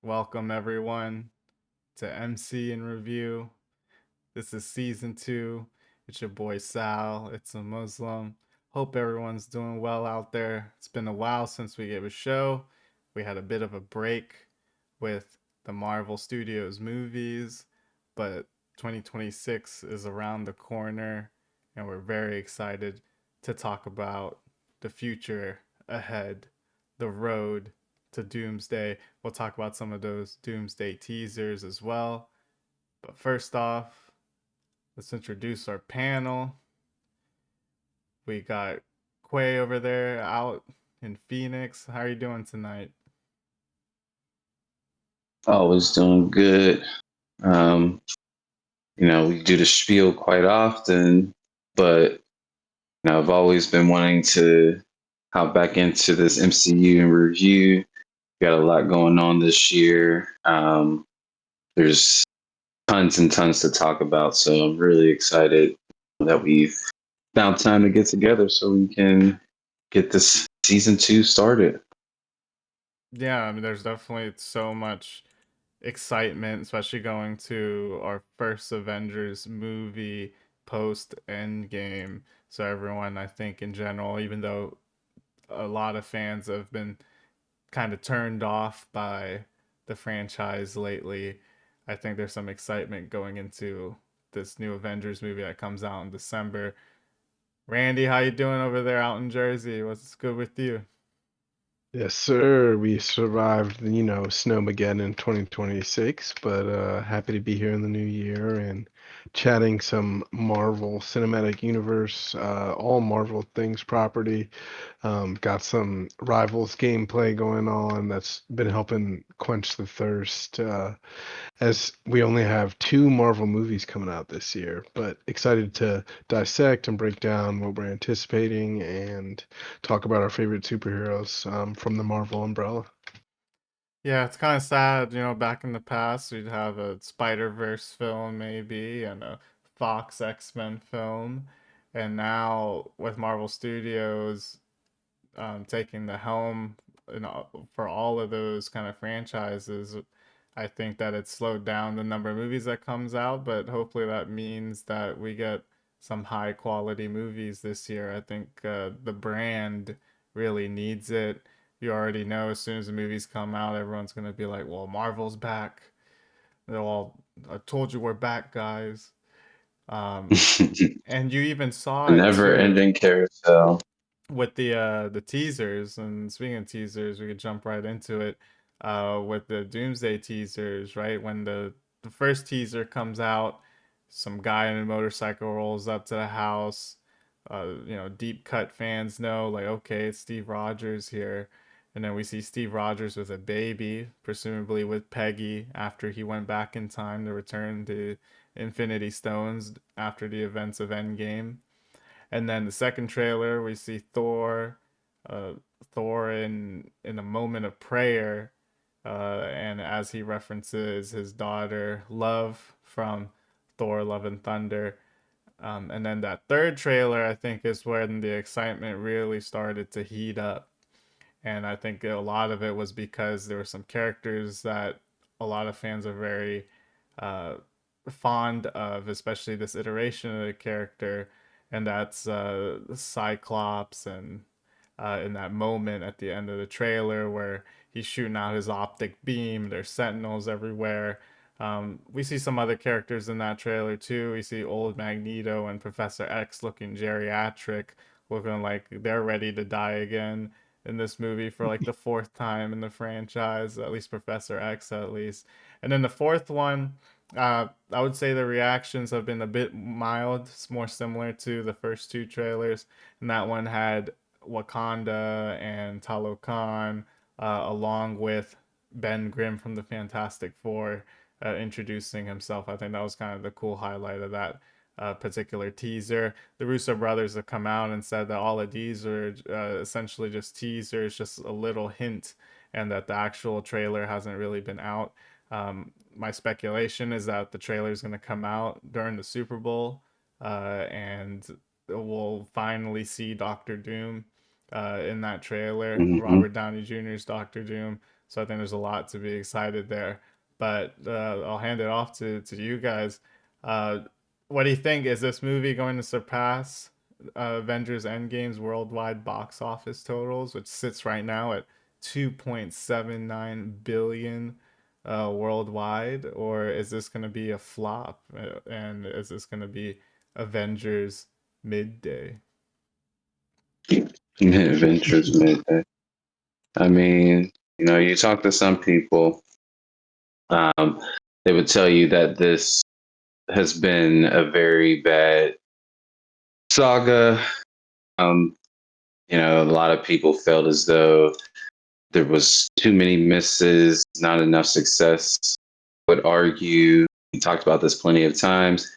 Welcome everyone to MC in Review. This is season 2. It's your boy Sal. It's a Muslim. Hope everyone's doing well out there. It's been a while since we gave a show. We had a bit of a break with the Marvel Studios movies, but 2026 is around the corner and we're very excited to talk about the future ahead, the road to Doomsday. We'll talk about some of those Doomsday teasers as well. But first off, let's introduce our panel. We got Quay over there out in Phoenix. How are you doing tonight? Always doing good. Um, we do the spiel quite often, but I've always been wanting to hop back into this MCU and review. Got a lot going on this year. There's tons and tons to talk about, so I'm really excited that we've found time to get together so we can get this season 2 started. Yeah, I mean, there's definitely so much excitement, especially going to our first Avengers movie post Endgame. So everyone, I think in general, even though a lot of fans have been kind of turned off by the franchise lately, I think there's some excitement going into this new Avengers movie that comes out in December. Randy, how you doing over there out in Jersey? What's good with you? Yes, sir. We survived, Snowmageddon in 2026, but happy to be here in the new year and chatting some Marvel Cinematic Universe, all Marvel things property. Got some Rivals gameplay going on that's been helping quench the thirst, as we only have two Marvel movies coming out this year, but excited to dissect and break down what we're anticipating and talk about our favorite superheroes from the Marvel umbrella. Yeah, it's kind of sad, back in the past we'd have a Spider-Verse film maybe and a Fox X-Men film. And now with Marvel Studios taking the helm for all of those kind of franchises, I think that it's slowed down the number of movies that comes out, but hopefully that means that we get some high quality movies this year. I think the brand really needs it. You already know as soon as the movies come out, everyone's gonna be like, "Well, Marvel's back." They're all, "I told you we're back, guys." Um, A and you even saw it never too ending carousel. with the teasers. And speaking of teasers, we could jump right into it with the Doomsday teasers. Right when the first teaser comes out, some guy on a motorcycle rolls up to the house. Deep cut fans know, like, okay, it's Steve Rogers here. And then we see Steve Rogers with a baby, presumably with Peggy, after he went back in time to return to Infinity Stones after the events of Endgame. And then the second trailer, we see uh, Thor in a moment of prayer, and as he references his daughter Love from Thor: Love and Thunder. And then that third trailer, I think, is when the excitement really started to heat up. And I think a lot of it was because there were some characters that a lot of fans are very uh, fond of, especially this iteration of the character, and that's Cyclops. And in that moment at the end of the trailer where he's shooting out his optic beam, there's sentinels everywhere. We see some other characters in that trailer too. We see old Magneto and Professor X looking geriatric, looking like they're ready to die again in this movie for like the fourth time in the franchise, at least Professor X at least. And then the fourth one, I would say the reactions have been a bit mild. It's more similar to the first two trailers. And that one had Wakanda and Talokan, along with Ben Grimm from the Fantastic Four, introducing himself. I think that was kind of the cool highlight of that particular teaser. The Russo brothers have come out and said that all of these are essentially just teasers, just a little hint, and that the actual trailer hasn't really been out. My speculation is that the trailer is going to come out during the Super Bowl, and we'll finally see Doctor Doom in that trailer, Hmm. Robert Downey Jr.'s Doctor Doom. So I think there's a lot to be excited there. But I'll hand it off to you guys. Uh, what do you think? Is this movie going to surpass Avengers Endgame's worldwide box office totals, which sits right now at 2.79 billion worldwide, or is this going to be a flop? And is this going to be Avengers midday? Adventures Midday. I mean, you talk to some people, um, they would tell you that this has been a very bad saga. Um, a lot of people felt as though there was too many misses, not enough success. I would argue, we talked about this plenty of times,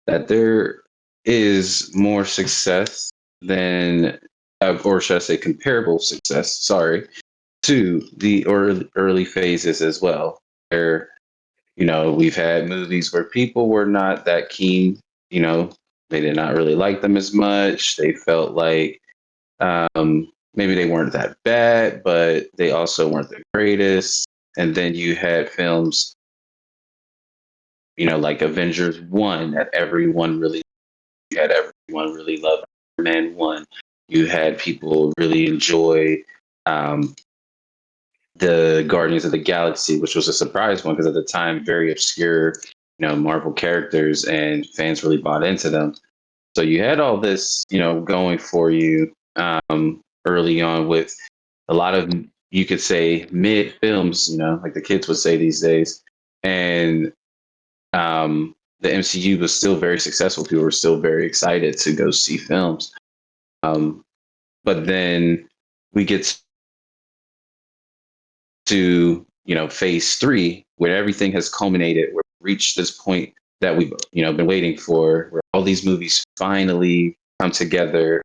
that there is more success than, or should I say, comparable success, sorry, to the early phases as well. Where, we've had movies where people were not that keen, you know, they did not really like them as much. They felt like maybe they weren't that bad, but they also weren't the greatest. And then you had films, like Avengers 1 that everyone really had, everyone really loved. Iron Man 1. You had people really enjoy um, the Guardians of the Galaxy, which was a surprise one because at the time, very obscure, Marvel characters, and fans really bought into them. So you had all this, going for you early on with a lot of, you could say, mid films, like the kids would say these days. And the MCU was still very successful. People were still very excited to go see films. Um, but then we get to, phase three, where everything has culminated, where we reached this point that we've, been waiting for, where all these movies finally come together.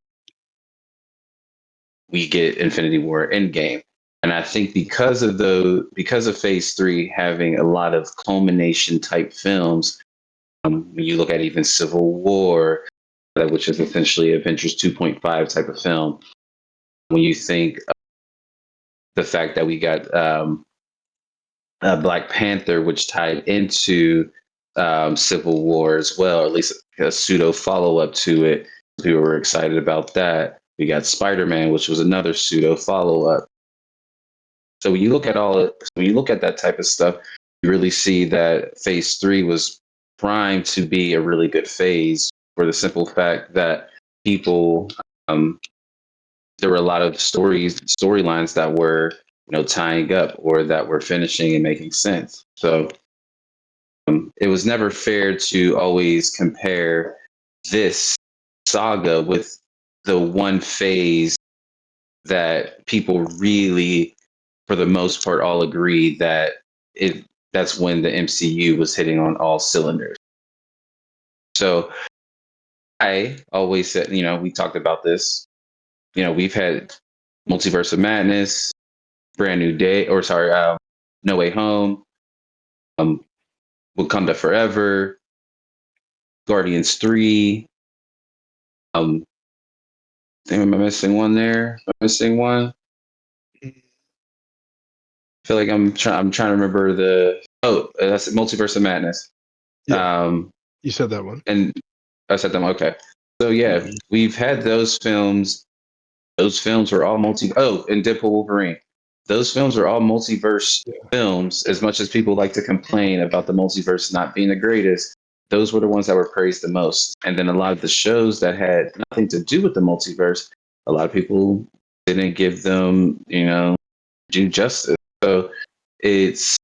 We get Infinity War Endgame. And I think because of phase three having a lot of culmination type films, when you look at even Civil War, which is essentially Avengers 2.5 type of film, when you think of the fact that we got Black Panther, which tied into Civil War as well, or at least a pseudo follow up to it. People were excited about that. We got Spider Man, which was another pseudo follow up. So when you look at that type of stuff, you really see that phase three was primed to be a really good phase for the simple fact that people, um, there were a lot of storylines that were, tying up or that were finishing and making sense. So it was never fair to always compare this saga with the one phase that people really, for the most part, all agreed that that's when the MCU was hitting on all cylinders. So I always said, we talked about this. We've had Multiverse of Madness, Brand New Day, or sorry, No Way Home, um, Wakanda Forever, Guardians 3. Am I missing one there? Am I missing one? I feel like I'm trying to remember that's Multiverse of Madness. Yeah, Um, you said that one. and I said them. Okay, so yeah, we've had those films. Those films were all multi. Oh, and Deadpool Wolverine. Those films are all multiverse Yeah. films. As much as people like to complain about the multiverse not being the greatest, those were the ones that were praised the most. And then a lot of the shows that had nothing to do with the multiverse, a lot of people didn't give them, due justice. So it's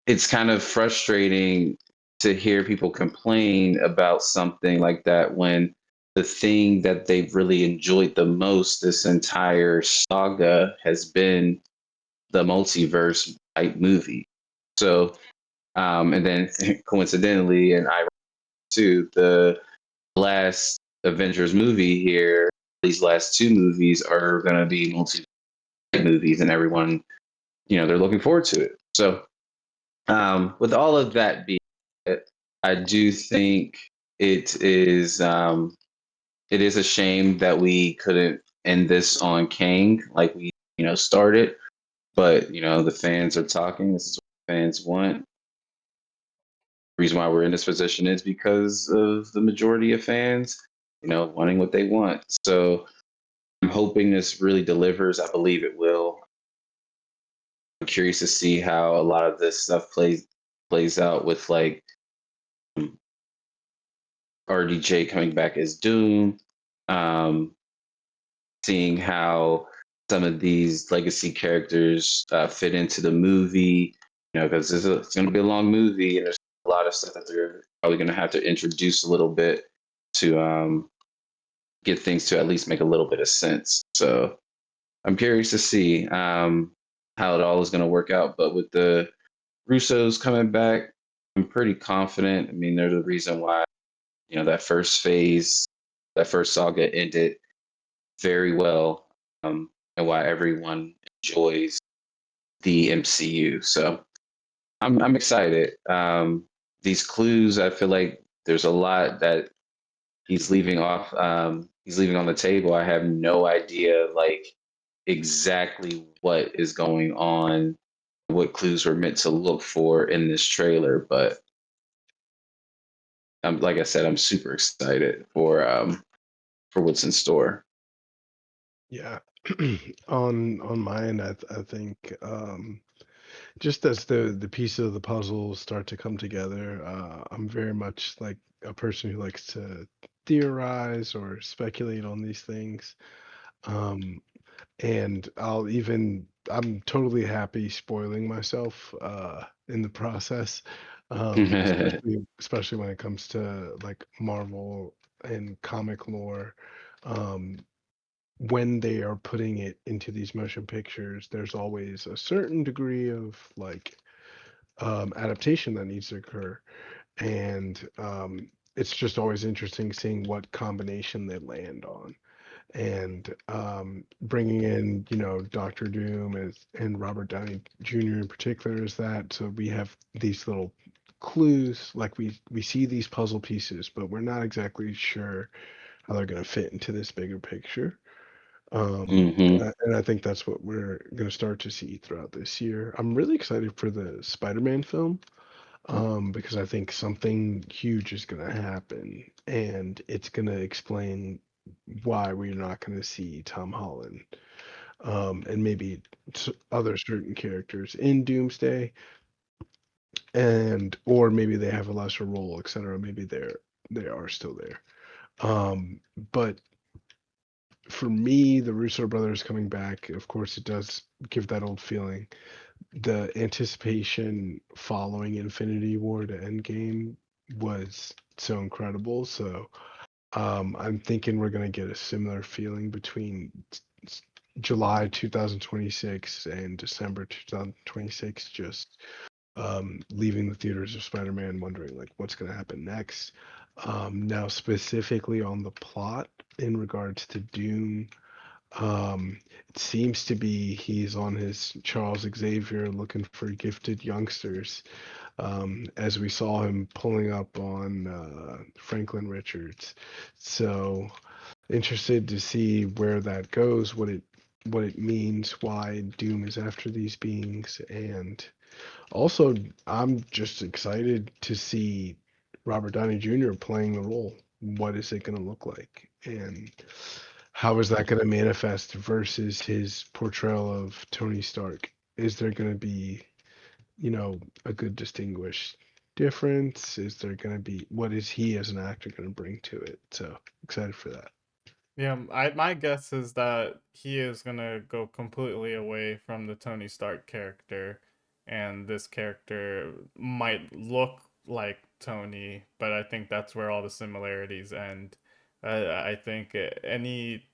it's kind of frustrating to hear people complain about something like that when the thing that they've really enjoyed the most this entire saga has been the multiverse type movie. So, and then coincidentally, and I too, the last Avengers movie here, these last two movies are going to be multi movies, and everyone, they're looking forward to it. So, with all of that being said, I do think it is it is a shame that we couldn't end this on Kang like we started. But the fans are talking. This is what fans want. The reason why we're in this position is because of the majority of fans, wanting what they want. So I'm hoping this really delivers. I believe it will. I'm curious to see how a lot of this stuff plays out with like RDJ coming back as Doom, um, seeing how some of these legacy characters fit into the movie. Because it's going to be a long movie, and there's a lot of stuff that they're probably going to have to introduce a little bit to get things to at least make a little bit of sense. So I'm curious to see how it all is going to work out. But with the Russos coming back, I'm pretty confident. I mean, there's a reason why that first phase, that first saga ended very well, and why everyone enjoys the MCU. So I'm excited. These clues, I feel like there's a lot that he's leaving off. He's leaving on the table. I have no idea, like exactly what is going on, what clues we're meant to look for in this trailer. But like I said, I'm super excited for what's in store. Yeah. On my end, I think just as the pieces of the puzzle start to come together, I'm very much like a person who likes to theorize or speculate on these things. Um, and I'm totally happy spoiling myself in the process, especially when it comes to like Marvel and comic lore. Um, when they are putting it into these motion pictures, there's always a certain degree of like adaptation that needs to occur, and it's just always interesting seeing what combination they land on, and bringing in Doctor Doom and Robert Downey Jr. in particular is that, so we have these little clues, like we see these puzzle pieces, but we're not exactly sure how they're going to fit into this bigger picture. hmm And I think that's what we're going to start to see throughout this year. I'm really excited for the Spider-Man film, because I think something huge is going to happen, and it's going to explain why we're not going to see Tom Holland, and maybe other certain characters in Doomsday, and or maybe they have a lesser role, etc. Maybe they are still there. But for me, the Russo brothers coming back, of course, it does give that old feeling. The anticipation following Infinity War to Endgame was so incredible. So I'm thinking we're going to get a similar feeling between July 2026 and December 2026, just leaving the theaters of Spider-Man wondering like what's going to happen next. Now, specifically on the plot in regards to Doom, it seems to be he's on his Charles Xavier looking for gifted youngsters, as we saw him pulling up on Franklin Richards. So interested to see where that goes, what it means, why Doom is after these beings, and also I'm just excited to see Robert Downey Jr. playing the role. What is it going to look like? And how is that going to manifest versus his portrayal of Tony Stark? Is there going to be, a good distinguished difference? Is there going to be, what is he as an actor going to bring to it? So excited for that. Yeah, my guess is that he is gonna go completely away from the Tony Stark character, and this character might look like Tony, but I think that's where all the similarities end. I think any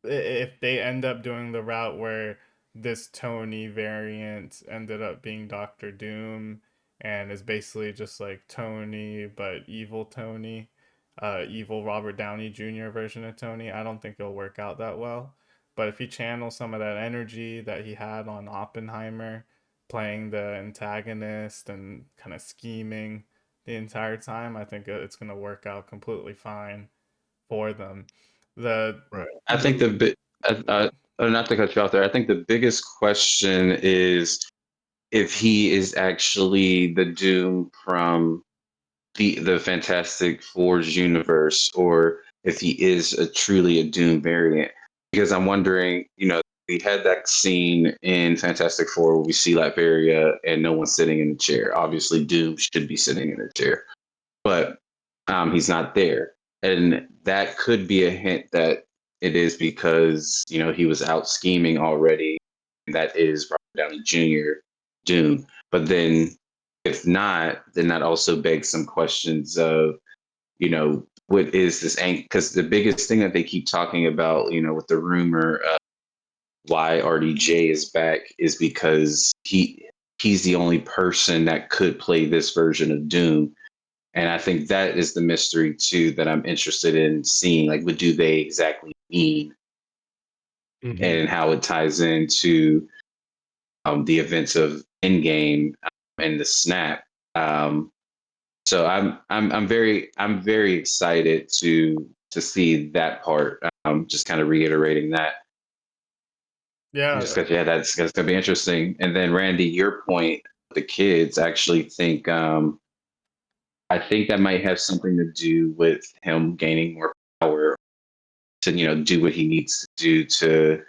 if they end up doing the route where this Tony variant ended up being Doctor Doom and is basically just like Tony but evil Tony, evil Robert Downey Jr. version of Tony, I don't think it'll work out that well. But if he channels some of that energy that he had on Oppenheimer, playing the antagonist and kind of scheming the entire time, I think it's gonna work out completely fine for them. The Right. I think the the bit. not to cut you off there. I think the biggest question is if he is actually the Doom from the Fantastic Four's universe, or if he is truly a Doom variant. Because I'm wondering, we had that scene in Fantastic Four where we see Latveria and no one's sitting in the chair. Obviously, Doom should be sitting in the chair, but he's not there, and that could be a hint that it is because he was out scheming already. And that is Robert Downey Jr. Doom, but then if not, then that also begs some questions of, what is this? Because the biggest thing that they keep talking about, with the rumor of why RDJ is back is because he's the only person that could play this version of Doom. And I think that is the mystery too that I'm interested in seeing. Like, what do they exactly mean, Hmm. and how it ties into the events of Endgame and the snap. Um, So I'm very excited to see that part. Just kind of reiterating that, just Yeah, because yeah, that's gonna be interesting. And then Randy, your point, the kids actually think I think that might have something to do with him gaining more power to do what he needs to do to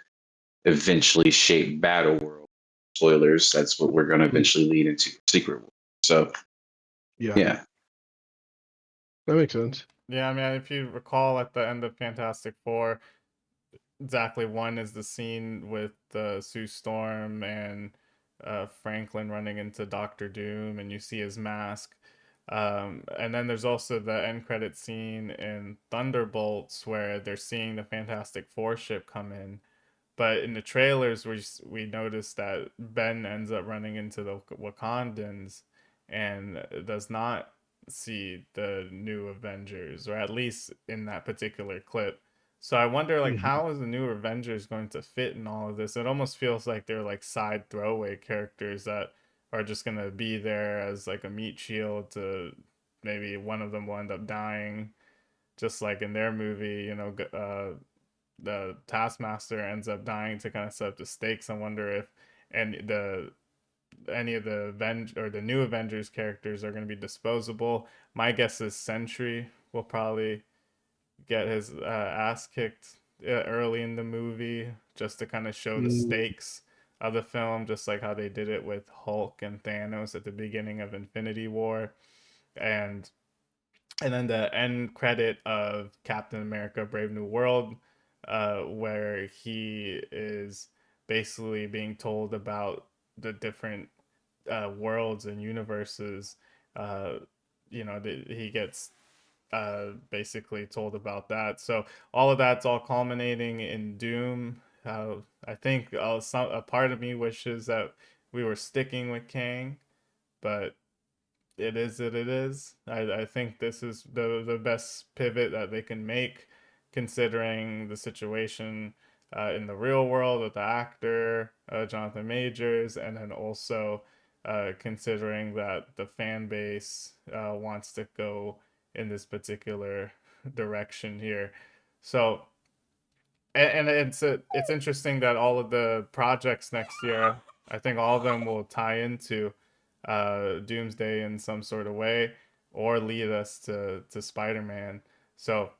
eventually shape Battle World. Spoilers. That's what we're going to eventually lead into Secret World. So Yeah, yeah. that makes sense. yeah. I mean, if you recall, at the end of Fantastic Four, exactly one is the scene with Sue Storm and Franklin running into Doctor Doom, and you see his mask. And then there's also the end credit scene in Thunderbolts where they're seeing the Fantastic Four ship come in, but in the trailers, we noticed that Ben ends up running into the Wakandans and does not see the new Avengers, or at least in that particular clip. So I wonder, like, Hmm. how is the new Avengers going to fit in all of this? It almost feels like they're like side throwaway characters that are just gonna be there as like a meat shield to maybe one of them will end up dying, just like in their movie, the Taskmaster ends up dying to kind of set up the stakes. I wonder if and the any of the or the new Avengers characters are going to be disposable. My guess is Sentry will probably get his ass kicked early in the movie just to kind of show the stakes of the film, just like how they did it with Hulk and Thanos at the beginning of Infinity War. And then the end credit of Captain America: Brave New World, where he is basically being told about the different worlds and universes. Uh, he gets basically told about that. So all of that's all culminating in Doom. I think a part of me wishes that we were sticking with Kang, but it is what it is. I think this is the best pivot that they can make, considering the situation in the real world with the actor Jonathan Majors, and then also considering that the fan base wants to go in this particular direction here. So and it's interesting that all of the projects next year, I think all of them will tie into Doomsday in some sort of way, or lead us to Spider-Man. So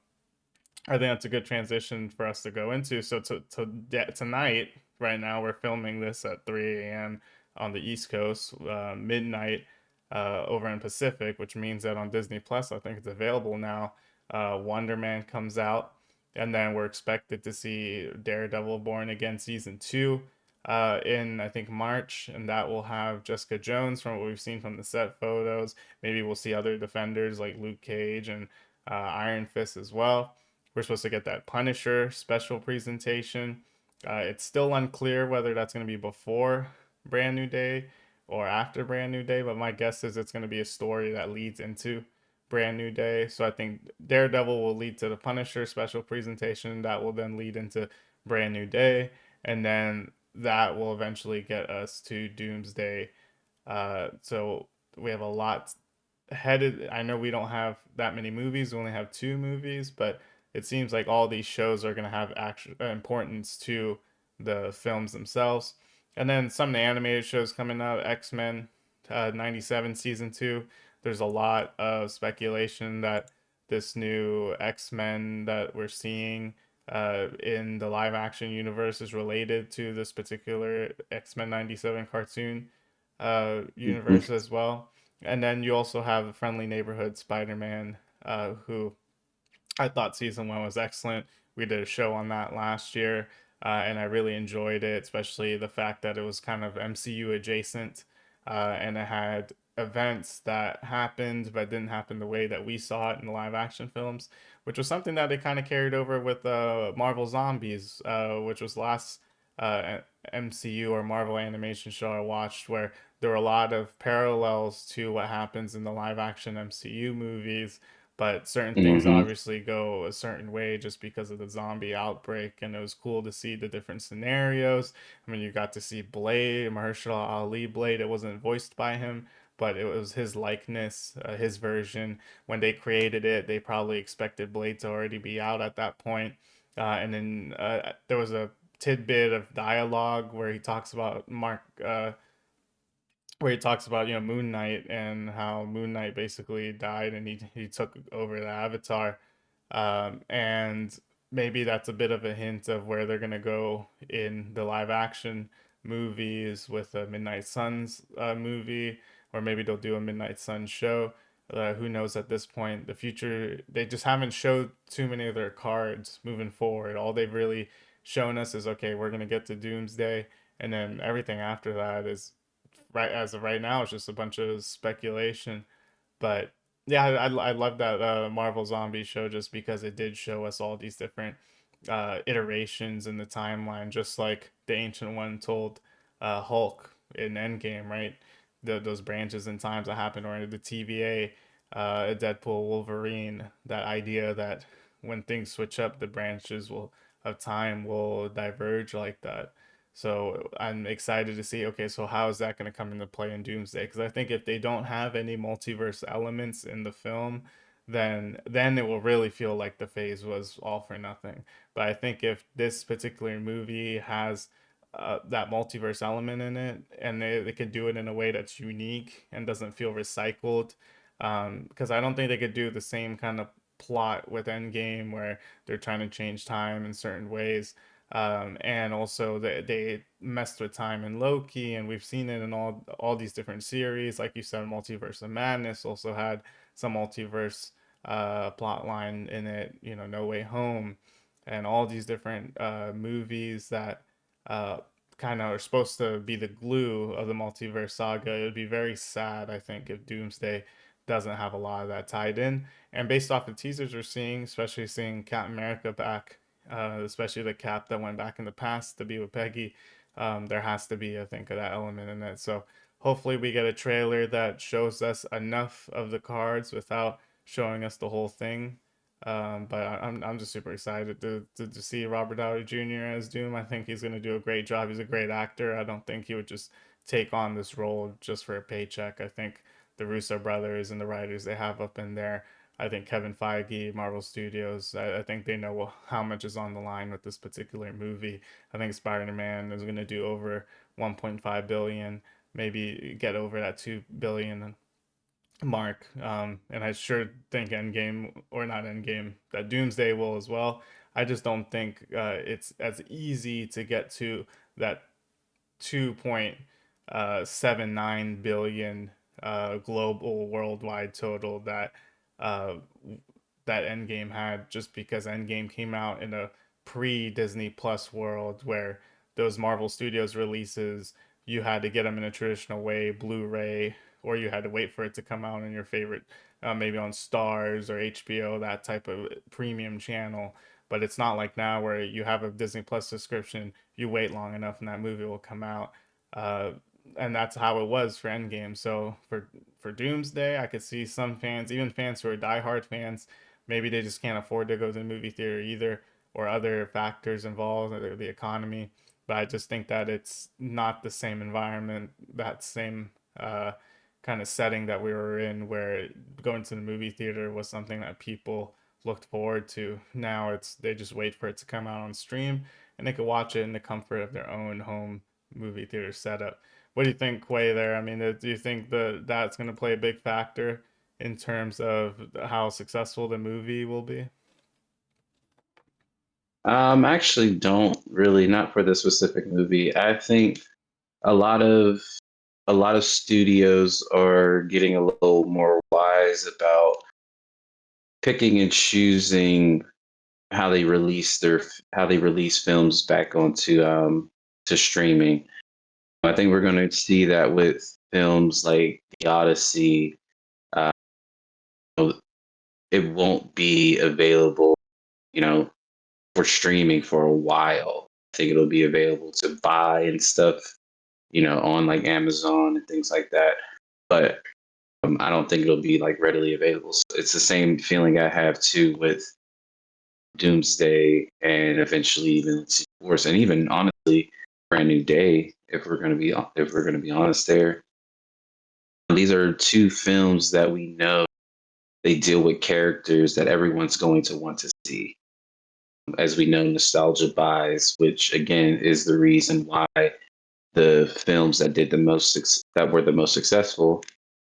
I think that's a good transition for us to go into. So tonight, right now, we're filming this at 3 a.m. on the East Coast, midnight over in Pacific, which means that on Disney Plus, I think it's available now. Wonder Man comes out, and then we're expected to see Daredevil Born Again season two in I think March, and that will have Jessica Jones from what we've seen from the set photos. Maybe we'll see other Defenders like Luke Cage and Iron Fist as well. We're supposed to get that Punisher special presentation. It's still unclear whether that's going to be before Brand New Day or after Brand New Day, but my guess is it's going to be a story that leads into Brand New Day. So I think Daredevil will lead to the Punisher special presentation. That will then lead into Brand New Day. And then that will eventually get us to Doomsday. So we have a lot headed. I know we don't have that many movies. We only have two movies, but it seems like all these shows are going to have actual importance to the films themselves. And then some of the animated shows coming out, X-Men 97 season 2. There's a lot of speculation that this new X-Men that we're seeing in the live action universe is related to this particular X-Men 97 cartoon Mhm. universe as well. And then you also have a Friendly Neighborhood Spider-Man, who I thought season one was excellent. We did a show on that last year, and I really enjoyed it, especially the fact that it was kind of MCU adjacent, and it had events that happened but didn't happen the way that we saw it in the live action films, which was something that they kind of carried over with Marvel Zombies, which was last uh, MCU or Marvel animation show I watched, where there were a lot of parallels to what happens in the live action MCU movies, but certain things Mhm. obviously go a certain way just because of the zombie outbreak. And it was cool to see the different scenarios. I mean, you got to see Blade, Mahershala Ali Blade. It wasn't voiced by him, but it was his likeness, his version. When they created it, they probably expected Blade to already be out at that point. And then there was a tidbit of dialogue where he talks about where he talks about Moon Knight and how Moon Knight basically died and he took over the Avatar, and maybe that's a bit of a hint of where they're gonna go in the live action movies with a Midnight Suns movie, or maybe they'll do a Midnight Suns show. Who knows at this point? The future, they just haven't showed too many of their cards moving forward. All they've really shown us is okay, we're gonna get to Doomsday, and then everything after that is right as of right now. It's just a bunch of speculation. But yeah, I love that Marvel Zombie show just because it did show us all these different iterations in the timeline, just like the Ancient One told Hulk in Endgame, right? Those branches in times that happened, or in the TVA, Deadpool, Wolverine, that idea that when things switch up, the branches will of time will diverge like that. So I'm excited to see, okay, so how is that going to come into play in Doomsday? Because I think if they don't have any multiverse elements in the film, then it will really feel like the phase was all for nothing. But I think if this particular movie has that multiverse element in it, and they could do it in a way that's unique and doesn't feel recycled, because I don't think they could do the same kind of plot with Endgame where they're trying to change time in certain ways, and also they messed with time in Loki, and we've seen it in all these different series. Like you said, Multiverse of Madness also had some multiverse plot line in it. No Way Home, and all these different movies that uh, kind of are supposed to be the glue of the multiverse saga. It would be very sad, I think, if Doomsday doesn't have a lot of that tied in. And based off the teasers we're seeing, especially seeing Captain America back, especially the Cap that went back in the past to be with Peggy, there has to be, I think, that element in it. So hopefully we get a trailer that shows us enough of the cards without showing us the whole thing. But I'm just super excited to see Robert Downey Jr. as Doom. I think he's going to do a great job. He's a great actor. I don't think he would just take on this role just for a paycheck. I think the Russo brothers and the writers they have up in there, I think Kevin Feige, Marvel Studios, I think they know how much is on the line with this particular movie. I think Spider-Man is going to do over 1.5 billion, maybe get over that 2 billion mark. And I sure think Endgame, or not Endgame, that Doomsday will as well. I just don't think it's as easy to get to that 2.79 billion global worldwide total uh, that Endgame had, just because Endgame came out in a pre Disney Plus world where those Marvel Studios releases, you had to get them in a traditional way, Blu-ray, or you had to wait for it to come out in your favorite, maybe on Stars or HBO, that type of premium channel. But it's not like now where you have a Disney Plus subscription, you wait long enough and that movie will come out. Uh, and that's how it was for Endgame. So for Doomsday, I could see some fans, even fans who are diehard fans, maybe they just can't afford to go to the movie theater either, or other factors involved, or the economy. But I just think that it's not the same environment, that same kind of setting that we were in, where going to the movie theater was something that people looked forward to. Now it's they just wait for it to come out on stream, and they could watch it in the comfort of their own home movie theater setup. What do you think, Quay? There, I mean, do you think that's going to play a big factor in terms of how successful the movie will be? I actually don't really, not for this specific movie. I think a lot of a lot of studios are getting a little more wise about picking and choosing how they release films back onto to streaming. I think we're going to see that with films like The Odyssey. Uh, it won't be available, you know, for streaming for a while. I think it'll be available to buy and stuff, on like Amazon and things like that. But I don't think it'll be like readily available. So it's the same feeling I have too with Doomsday and eventually even Wars and even honestly Brand New Day. If we're gonna be honest, there these are two films that we know they deal with characters that everyone's going to want to see. As we know, nostalgia buys, which again is the reason why the films that did the that were the most successful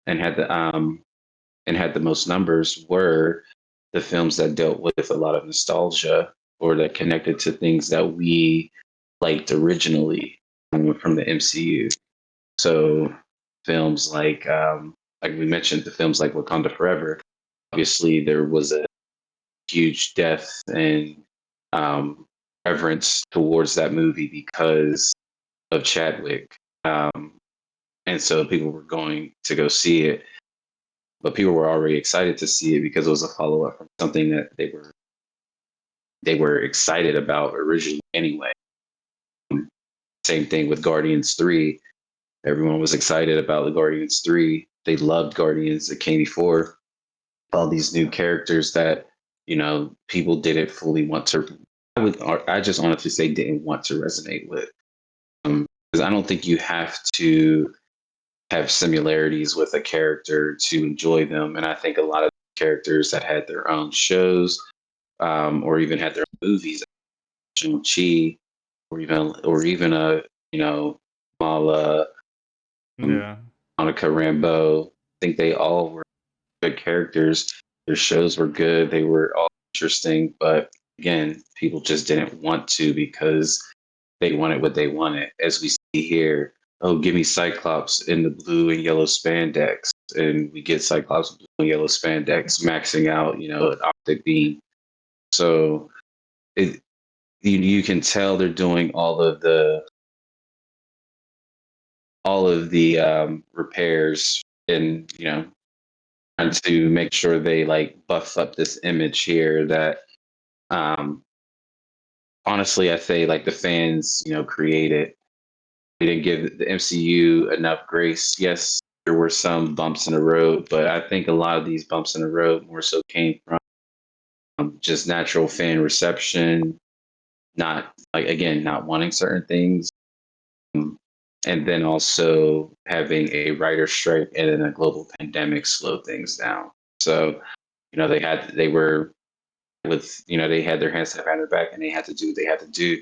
and had the most numbers were the films that dealt with a lot of nostalgia or that connected to things that we liked originally from the MCU. So films like we mentioned, the films like Wakanda Forever. Obviously, there was a huge depth and um, reverence towards that movie because of Chadwick, and so people were going to go see it, but people were already excited to see it because it was a follow up from something that they were excited about originally anyway. Same thing with Guardians 3. Everyone was excited about the Guardians 3. They loved Guardians that came before. All these new characters that, people didn't fully want to, I just honestly say didn't want to resonate with. Because I don't think you have to have similarities with a character to enjoy them. And I think a lot of characters that had their own shows or even had their own movies, Shang-Chi, or even a Mala, um, Yeah. Monica Rambeau. I think they all were good characters. Their shows were good. They were all interesting, but again, people just didn't want to because they wanted what they wanted. As we see here, oh, give me Cyclops in the blue and yellow spandex, and we get Cyclops blue and yellow spandex maxing out, an optic beam. So it you can tell they're doing all of the repairs and trying to make sure they like buff up this image here that um honestly I say like the fans created. They didn't give the MCU enough grace. Yes, there were some bumps in the road, but I think a lot of these bumps in the road more so came from just natural fan reception, not like again not wanting certain things, um, and then also having a writer strike and then a global pandemic slow things down. So they were with they had their hands behind their back and they had to do what they had to do,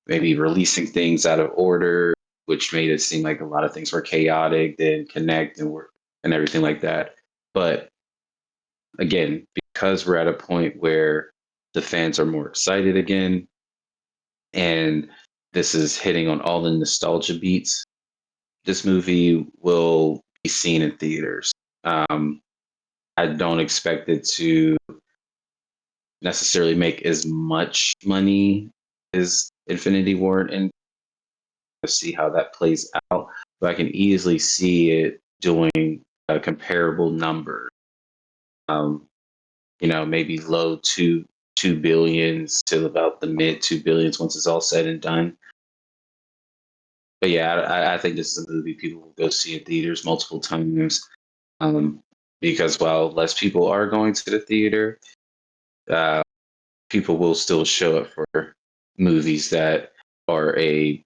maybe releasing things out of order, which made it seem like a lot of things were chaotic, didn't connect and work and everything like that. But again, because we're at a point where the fans are more excited again, and this is hitting on all the nostalgia beats, this movie will be seen in theaters. Um, I don't expect it to necessarily make as much money as Infinity War and see how that plays out. But I can easily see it doing a comparable number. Um, maybe low two billions to about the mid 2 billions once it's all said and done. But yeah, I think this is a movie people will go see in theaters multiple times. Um, because while less people are going to the theater, uh, people will still show up for movies that are a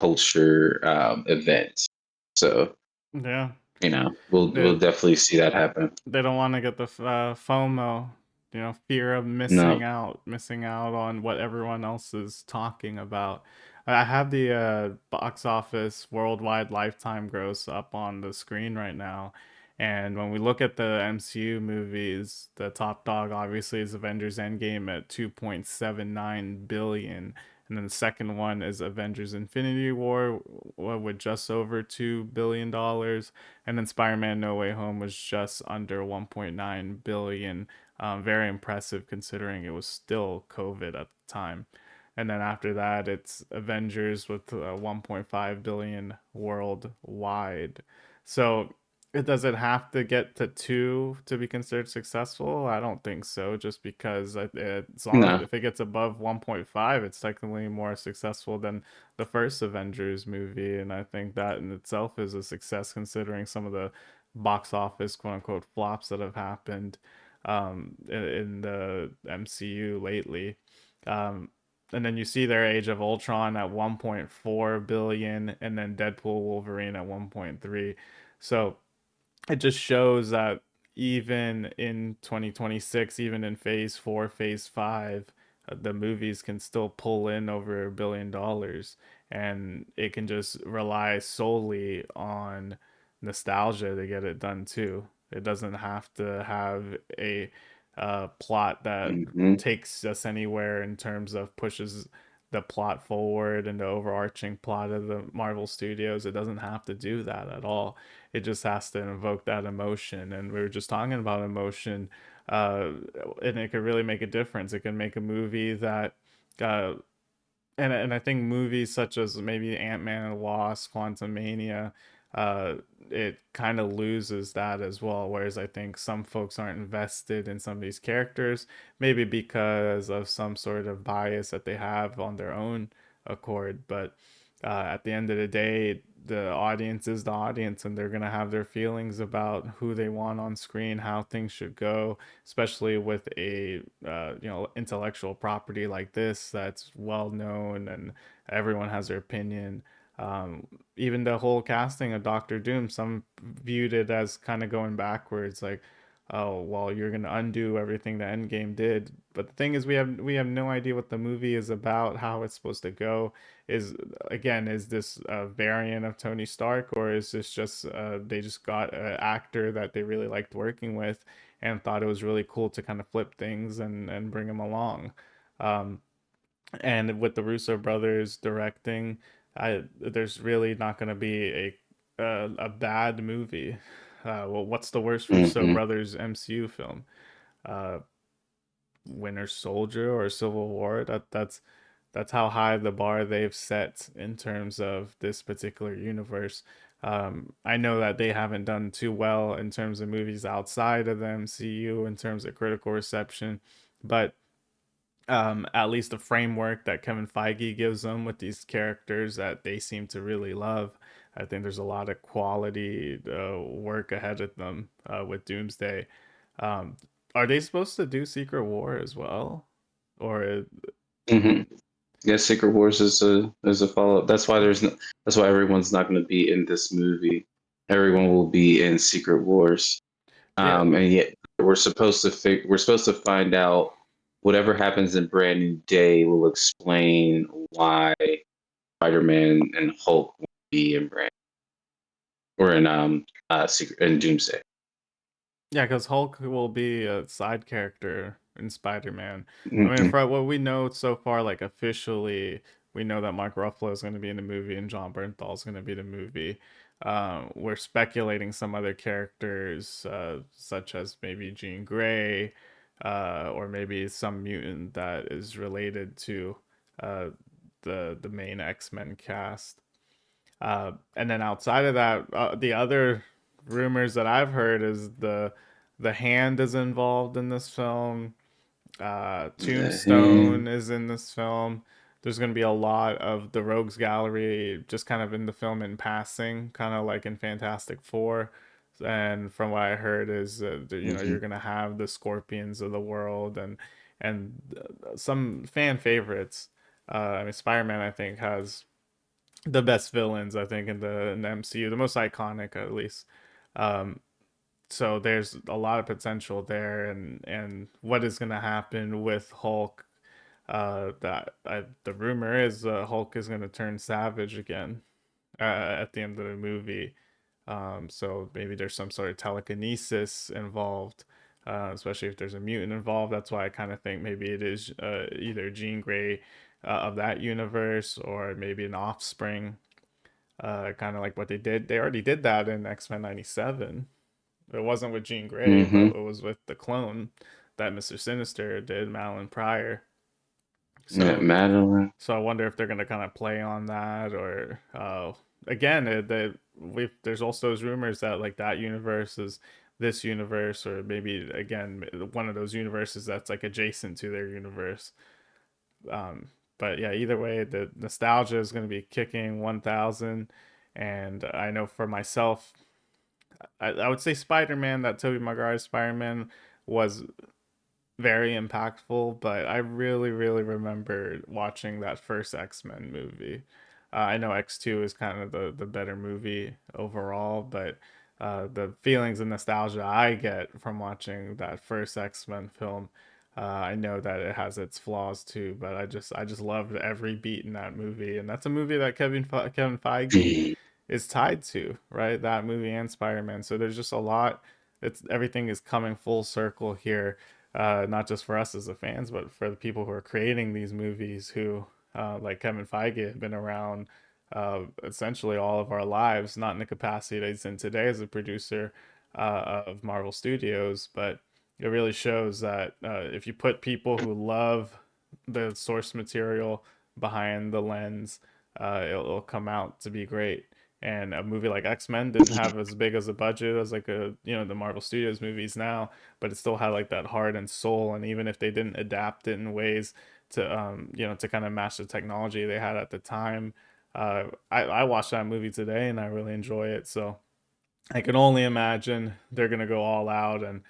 culture event. So Yeah. we'll They definitely see that happen. they don't want to get the FOMO. fear of No. missing out on what everyone else is talking about. I have the box office worldwide lifetime gross up on the screen right now. And when we look at the MCU movies, the top dog obviously is Avengers Endgame at 2.79 billion. And then the second one is Avengers Infinity War with just over $2 billion. And then Spider-Man No Way Home was just under 1.9 billion. Very impressive considering it was still COVID at the time. And then after that, it's Avengers with 1.5 billion worldwide. So does it have to get to two to be considered successful? I don't think so. Just because as long as No. if it gets above 1.5, it's technically more successful than the first Avengers movie, and I think that in itself is a success considering some of the box office quote unquote flops that have happened in the MCU lately. Um, and then you see their Age of Ultron at 1.4 billion, and then Deadpool Wolverine at 1.3. So it just shows that even in 2026, even in phase four, phase five, the movies can still pull in over $1 billion, and it can just rely solely on nostalgia to get it done too. It doesn't have to have a plot that Hmm. takes us anywhere in terms of pushes the plot forward and the overarching plot of the Marvel Studios. It doesn't have to do that at all. It just has to invoke that emotion. And we were just talking about emotion, uh, and it could really make a difference. It can make a movie that uh, and I think movies such as maybe Ant-Man and the Wasp, Quantumania, uh, it kind of loses that as well. Whereas I think some folks aren't invested in some of these characters, maybe because of some sort of bias that they have on their own accord. But at the end of the day, the audience is the audience, and they're gonna have their feelings about who they want on screen, how things should go, especially with a intellectual property like this that's well known and everyone has their opinion. Even the whole casting of Doctor Doom, some viewed it as kind of going backwards, like, oh well, you're gonna undo everything the Endgame did. But the thing is, we have no idea what the movie is about, how it's supposed to go. Is again, is this a variant of Tony Stark, or is this just they just got an actor that they really liked working with and thought it was really cool to kind of flip things and bring him along. Um, and with the Russo brothers directing, there's really not going to be a bad movie. Well, what's the worst Russo Hmm. brothers MCU film? Uh, Winter Soldier or Civil War? That's how high the bar they've set in terms of this particular universe. I know that they haven't done too well in terms of movies outside of the MCU in terms of critical reception, but at least the framework that Kevin Feige gives them with these characters that they seem to really love. I think there's a lot of quality work ahead of them with Doomsday. Um, are they supposed to do Secret War as well, or Hmm. Yeah, Secret Wars is a follow up. That's why that's why everyone's not going to be in this movie. Everyone will be in Secret Wars. yeah? And yet we're supposed to find out whatever happens in Brand New Day will explain why Spider-Man and Hulk will be in Brand or in Secret in Doomsday. Yeah, because Hulk will be a side character in Spider-Man. I mean, Hmm. for what we know so far, like officially, we know that Mark Ruffalo is going to be in the movie and John Bernthal is going to be in the movie. We're speculating some other characters, such as maybe Jean Grey, or maybe some mutant that is related to uh, the main X-Men cast. And then outside of that, the other rumors that I've heard is the Hand is involved in this film. The Tombstone Hand. is in this film. There's going to be a lot of the Rogues Gallery just kind of in the film in passing, kind of like in Fantastic Four. And from what I heard is, you're Hmm. going to have the Scorpions of the world and some fan favorites. I mean, Spider-Man, I think, has the best villains I think in the MCU, the most iconic at least. Um, So there's a lot of potential there, and what is going to happen with Hulk? The rumor is Hulk is going to turn savage again at the end of the movie. So maybe there's some sort of telekinesis involved, especially if there's a mutant involved. That's why I kind of think maybe it is either Jean Grey of that universe, or maybe an offspring, kind of like what they did. They already did that in X-Men '97. It wasn't with Jean Grey, but Mm-hmm. it was with the clone that Mr. Sinister did, Madeline Pryor. Yeah, So Madeline. so I wonder if they're gonna kind of play on that, or again, there's also those rumors that like that universe is this universe, or maybe again one of those universes that's like adjacent to their universe. Um, but yeah, either way, the nostalgia is gonna be kicking 1,000, and I know for myself, I would say Spider-Man, that Tobey Maguire Spider-Man was very impactful, but I really, really remember watching that first X-Men movie. I know X2 is kind of the better movie overall, but the feelings and nostalgia I get from watching that first X-Men film, I know that it has its flaws too, but I just loved every beat in that movie, and that's a movie that Kevin Feige is tied to, right? That movie and Spider-Man. So there's just a lot. It's everything is coming full circle here, not just for us as the fans, but for the people who are creating these movies, who, like Kevin Feige, have been around essentially all of our lives, not in the capacity that he's in today as a producer of Marvel Studios, but it really shows that if you put people who love the source material behind the lens, it'll come out to be great. And a movie like X-Men didn't have as big as a budget as like the Marvel Studios movies now, but it still had like that heart and soul. And even if they didn't adapt it in ways to to kind of match the technology they had at the time, I watched that movie today and I really enjoy it. So I can only imagine they're gonna go all out and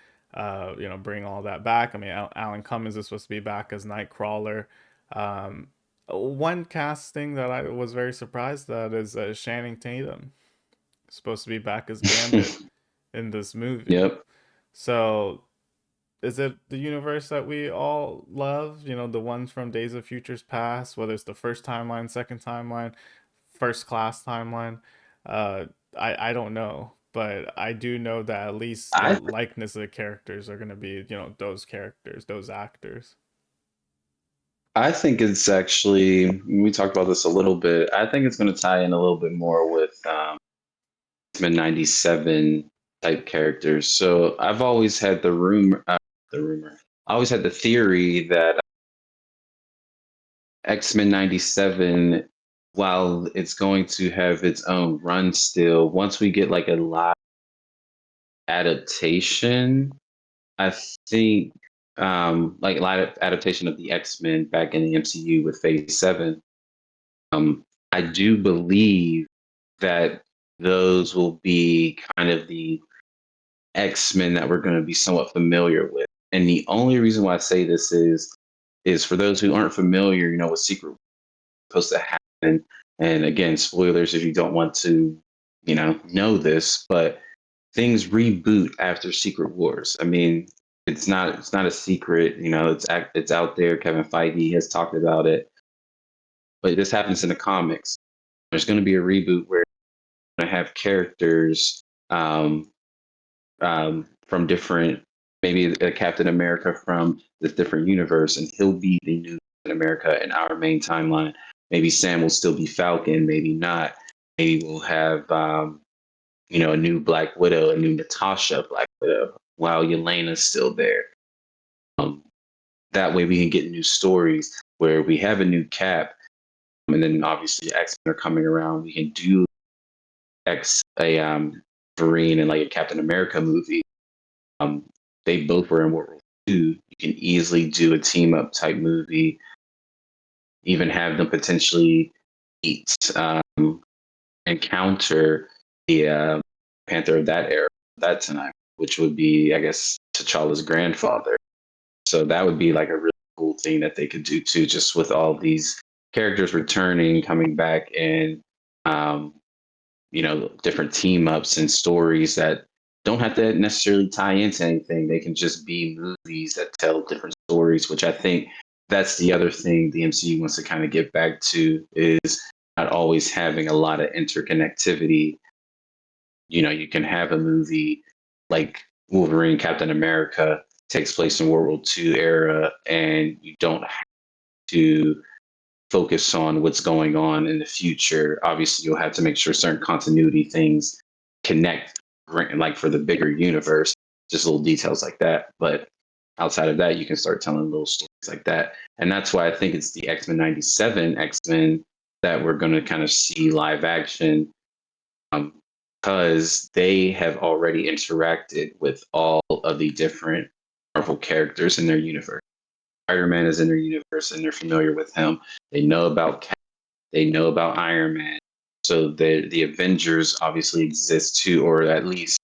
bring all that back. I mean, Alan Cummings is supposed to be back as Nightcrawler. Um, One casting that I was very surprised at is Channing Tatum, supposed to be back as Gambit in this movie. Yep. So is it the universe that we all love? You know, the ones from Days of Futures Past, whether it's the first timeline, second timeline, first class timeline. Uh, I don't know, but I do know that at least the I likeness of the characters are gonna be, those characters, those actors. I think it's actually, we talked about this a little bit. I think it's going to tie in a little bit more with X-Men '97 type characters. So I've always had the rumor. I always had the theory that X-Men '97, while it's going to have its own run still, once we get like a live adaptation, I think like live adaptation of the X-Men back in the MCU with Phase 7, I do believe that those will be kind of the X-Men that we're going to be somewhat familiar with. And the only reason why I say this is for those who aren't familiar, what Secret War is supposed to happen. And again, spoilers if you don't want to, know this, but things reboot after Secret Wars. I mean, it's not a secret, it's out there. Kevin Feige has talked about it, but this happens in the comics. There's going to be a reboot where to have characters from different, maybe a Captain America from this different universe, and he'll be the new Captain America in our main timeline. Maybe Sam will still be Falcon, maybe not. Maybe we'll have, a new Black Widow, a new Natasha Black Widow, while Yelena's still there. Um, that way we can get new stories where we have a new Cap, and then obviously X-Men are coming around. We can do a Marine and like a Captain America movie. Um, they both were in World War II. You can easily do a team up type movie, even have them potentially meet, encounter the Panther of that era, that time, which would be, I guess, T'Challa's grandfather. So that would be like a really cool thing that they could do too, just with all these characters returning, coming back, and different team ups and stories that don't have to necessarily tie into anything. They can just be movies that tell different stories, which I think that's the other thing the MCU wants to kind of get back to is not always having a lot of interconnectivity. You know, you can have a movie like Wolverine, Captain America takes place in World War II era, and you don't have to focus on what's going on in the future. Obviously, you'll have to make sure certain continuity things connect, like for the bigger universe, just little details like that. But outside of that, you can start telling little stories like that. And that's why I think it's the X Men 97 X Men that we're going to kind of see live action because they have already interacted with all of the different Marvel characters in their universe. Iron Man is in their universe and they're familiar with him. They know about Cap, they know about Iron Man. So the Avengers obviously exist too, or at least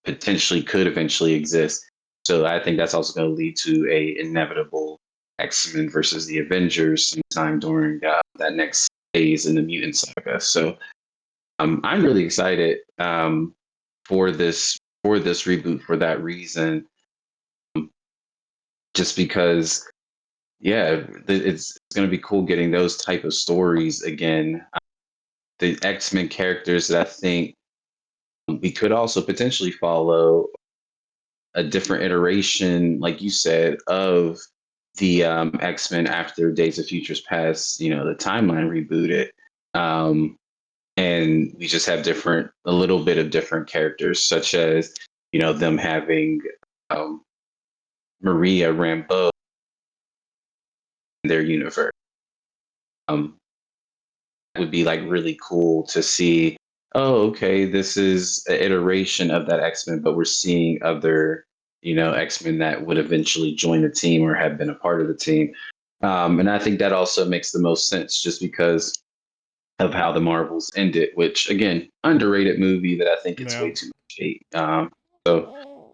potentially could eventually exist. So I think that's also going to lead to a inevitable X-Men versus the Avengers sometime during that next phase in the mutant saga. So I'm really excited for this reboot for that reason, just because yeah, it's going to be cool getting those type of stories again. The X-Men characters that I think we could also potentially follow a different iteration, like you said, of the X-Men after Days of Futures Past. You know, the timeline rebooted, and we just have a little bit of different characters, such as them having um, Maria Rambeau in their universe. Um, would be like really cool to see. Oh, okay, this is an iteration of that X-Men, but we're seeing other, X-Men that would eventually join the team or have been a part of the team. And I think that also makes the most sense just because of how the Marvels ended, which again, underrated movie that I think gets Yeah. way too much hate. So,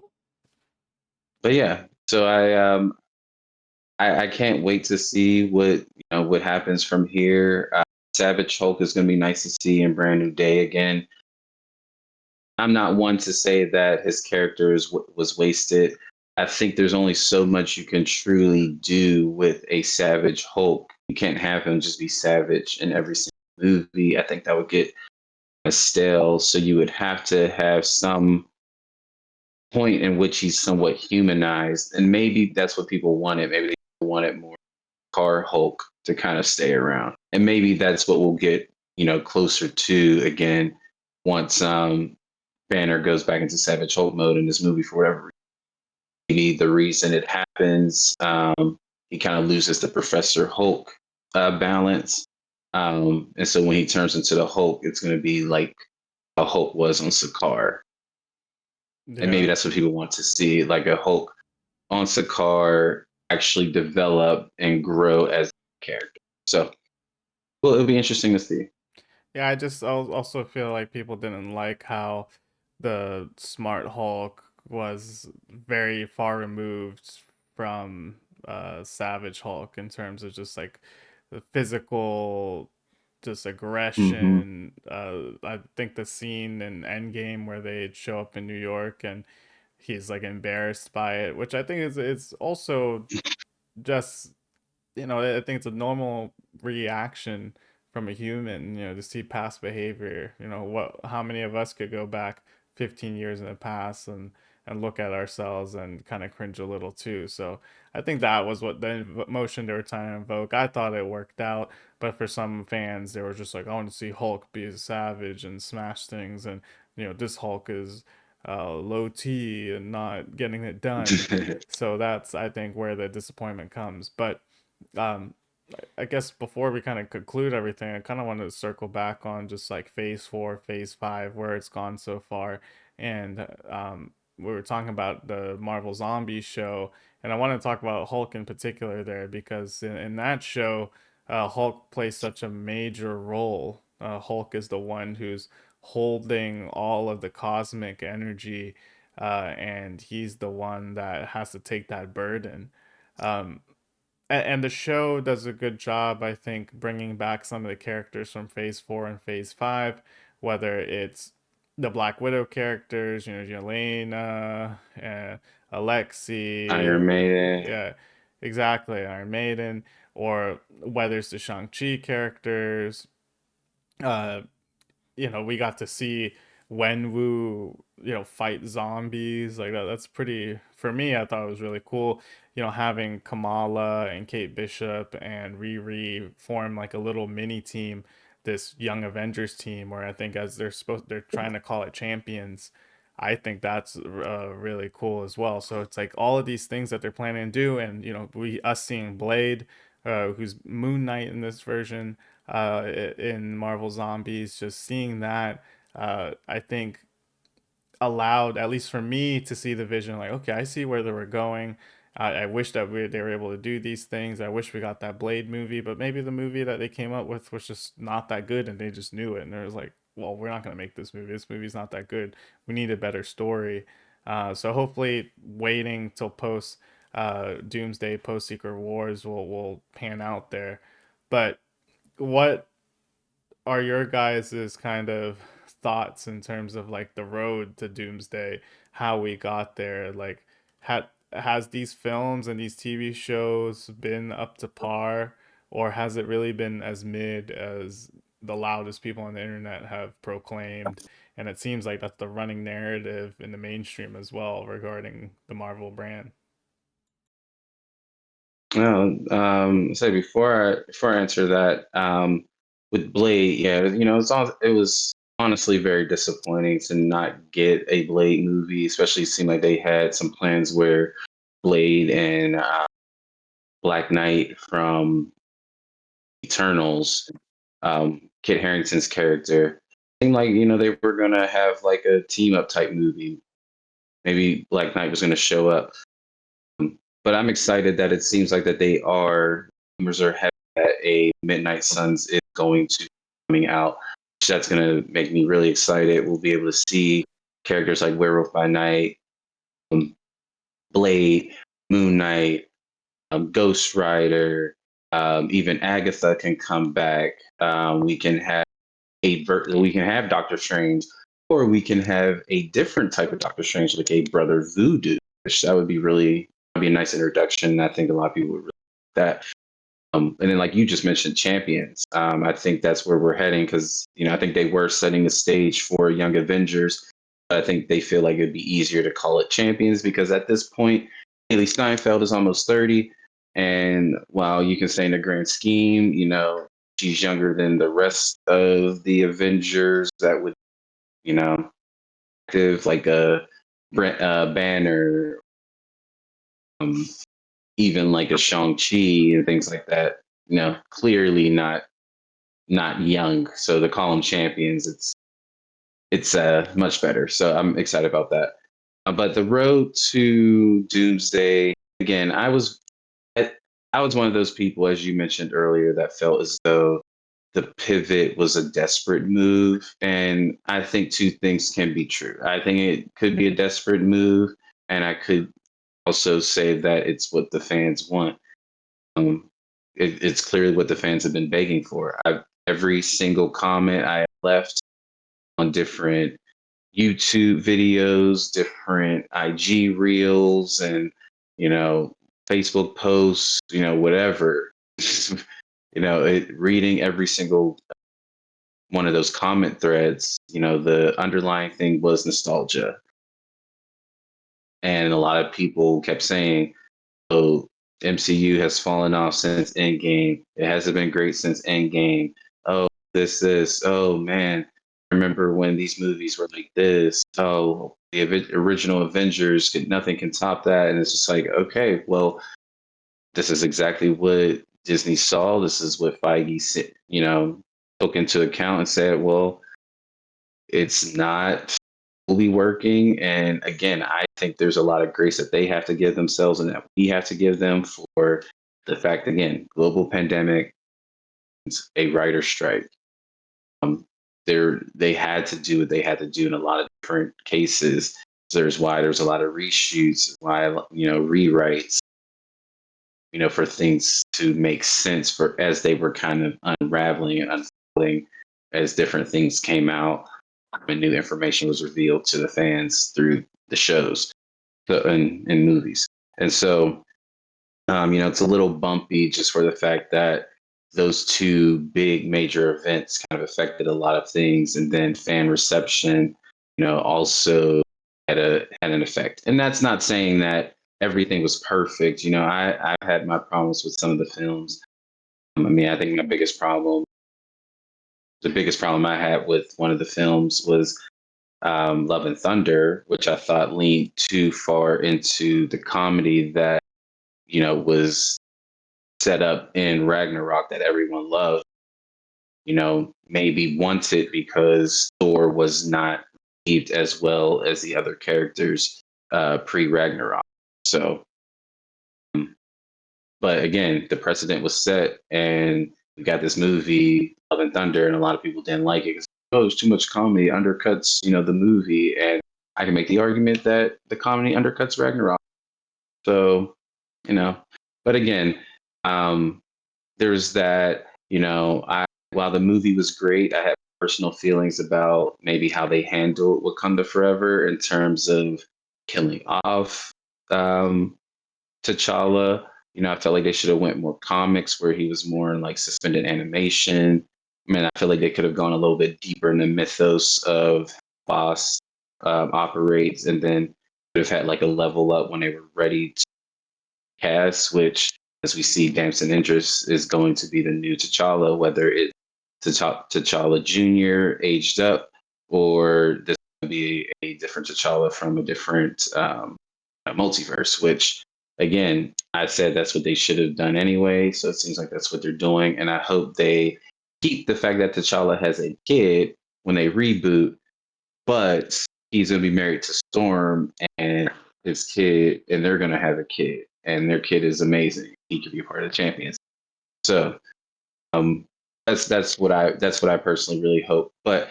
but yeah, so I can't wait to see what happens from here. Savage Hulk is going to be nice to see in Brand New Day again. I'm not one to say that his character was wasted. I think there's only so much you can truly do with a Savage Hulk. You can't have him just be savage in every single movie. I think that would get stale. So you would have to have some point in which he's somewhat humanized, and maybe that's what people wanted. Maybe they wanted more Car Hulk to kind of stay around. And maybe that's what we'll get, closer to again once Banner goes back into Savage Hulk mode in this movie for whatever reason. Maybe the reason it happens, he kind of loses the Professor Hulk balance. And so when he turns into the Hulk, it's going to be like a Hulk was on Sakaar. And maybe Yeah. that's what people want to see, like a Hulk on Sakaar actually develop and grow as a character. So, well, it'll be interesting to see. Yeah, also feel like people didn't like how the Smart Hulk was very far removed from Savage Hulk in terms of just like the physical just Mm-hmm. aggression. I think the scene in Endgame where they show up in New York and he's like embarrassed by it, which I think is also just I think it's a normal reaction from a human, to see past behavior. How many of us could go back 15 years in the past and look at ourselves and kind of cringe a little too. So I think that was what the emotion they were trying to invoke. I thought it worked out, but for some fans, they were just like, I want to see Hulk be a savage and smash things, and this Hulk is low T and not getting it done. So that's I think where the disappointment comes. But um, I guess before we kind of conclude everything, I kind of wanted to circle back on just like phase four, phase five, where it's gone so far. And we were talking about the Marvel Zombie show, and I want to talk about Hulk in particular there because in that show, Hulk plays such a major role. Hulk is the one who's holding all of the cosmic energy, and he's the one that has to take that burden. Um, and the show does a good job, I think, bringing back some of the characters from Phase 4 and Phase 5, whether it's the Black Widow characters, Yelena, Iron Alexi, Maiden. yeah, exactly, Iron Maiden, or whether it's the Shang-Chi characters. Uh, we got to see Wenwu, fight zombies like that. That's pretty, for me, I thought it was really cool. Having Kamala and Kate Bishop and Riri form like a little mini team, this Young Avengers team, where I think as they're trying to call it champions. I think that's really cool as well. So it's like all of these things that they're planning to do, and us seeing Blade, who's Moon Knight in this version, in Marvel Zombies, just seeing that, I think allowed, at least for me, to see the vision. Like, okay, I see where they were going. I wish that they were able to do these things. I wish we got that Blade movie, but maybe the movie that they came up with was just not that good, and they just knew it. And it was like, well, we're not gonna make this movie. This movie's not that good. We need a better story. So hopefully, waiting till post Doomsday, post Secret Wars will pan out there. But what are your guys' kind of thoughts in terms of like the road to Doomsday, how we got there? Like, has these films and these TV shows been up to par, or has it really been as mid as the loudest people on the internet have proclaimed? And it seems like that's the running narrative in the mainstream as well regarding the Marvel brand. No, say before I answer that, with Blade, yeah, it was honestly very disappointing to not get a Blade movie. Especially it seemed like they had some plans where Blade and Black Knight from Eternals, Kit Harington's character, seemed like they were gonna have like a team up type movie. Maybe Black Knight was gonna show up. But I'm excited that it seems like that they are rumors are heavy that a Midnight Suns is going to be coming out. That's going to make me really excited. We'll be able to see characters like Werewolf by Night, um, Blade, Moon Knight, Ghost Rider, even Agatha can come back. We can have we can have Doctor Strange, or we can have a different type of Doctor Strange, like a Brother Voodoo. Which that would be really be a nice introduction. I think a lot of people would really like that. And then, like you just mentioned, champions. I think that's where we're heading because I think they were setting the stage for Young Avengers. But I think they feel like it'd be easier to call it champions because at this point, Haley Steinfeld is almost 30, and while you can say in the grand scheme, she's younger than the rest of the Avengers. That would active like a Banner, um, even like a Shang-Chi and things like that. Clearly not young. So to call them champions, it's much better. So I'm excited about that. But the road to Doomsday, again, I, I was one of those people, as you mentioned earlier, that felt as though the pivot was a desperate move. And I think two things can be true. I think it could be a desperate move, and I could also say that it's what the fans want. Um, it's clearly what the fans have been begging for. Every single comment I left on different YouTube videos, different IG reels, and you know, Facebook posts, whatever. Reading every single one of those comment threads, the underlying thing was nostalgia, and a lot of people kept saying, "Oh, MCU has fallen off since Endgame. It hasn't been great since Endgame. Oh, this. Oh man, I remember when these movies were like this. Oh, the original Avengers, nothing can top that." And it's just like, okay, well, this is exactly what Disney saw. This is what Feige, took into account and said, well, it's not fully working. And again, I think there's a lot of grace that they have to give themselves and that we have to give them for the fact, again, global pandemic, a writer strike. Um, they had to do what they had to do in a lot of different cases. There's why there's a lot of reshoots, why rewrites, for things to make sense for as they were kind of unraveling and unfolding as different things came out. and new information was revealed to the fans through the shows and movies. And so, it's a little bumpy just for the fact that those two big major events kind of affected a lot of things, and then fan reception, also had an effect. And that's not saying that everything was perfect. I had my problems with some of the films. I think the biggest problem I had with one of the films was Love and Thunder, which I thought leaned too far into the comedy that was set up in Ragnarok that everyone loved. Maybe wanted because Thor was not received as well as the other characters pre Ragnarok. So, but again, the precedent was set, and we got this movie, Love and Thunder, and a lot of people didn't like it because it's too much comedy, undercuts, the movie. And I can make the argument that the comedy undercuts Ragnarok. So, but again, there's that, while the movie was great, I have personal feelings about maybe how they handled Wakanda Forever in terms of killing off T'Challa. I felt like they should have went more comics where he was more in like suspended animation. I feel like they could have gone a little bit deeper in the mythos of Boss operates, and then could have had like a level up when they were ready to cast, which, as we see, Damson Idris is going to be the new T'Challa, whether it's T'Challa Jr. aged up, or this will be a different T'Challa from a different multiverse, which, again, I said that's what they should have done anyway. So it seems like that's what they're doing. And I hope they keep the fact that T'Challa has a kid when they reboot, but he's going to be married to Storm and his kid, and they're going to have a kid, and their kid is amazing. He could be a part of the champions. So that's what I personally really hope. But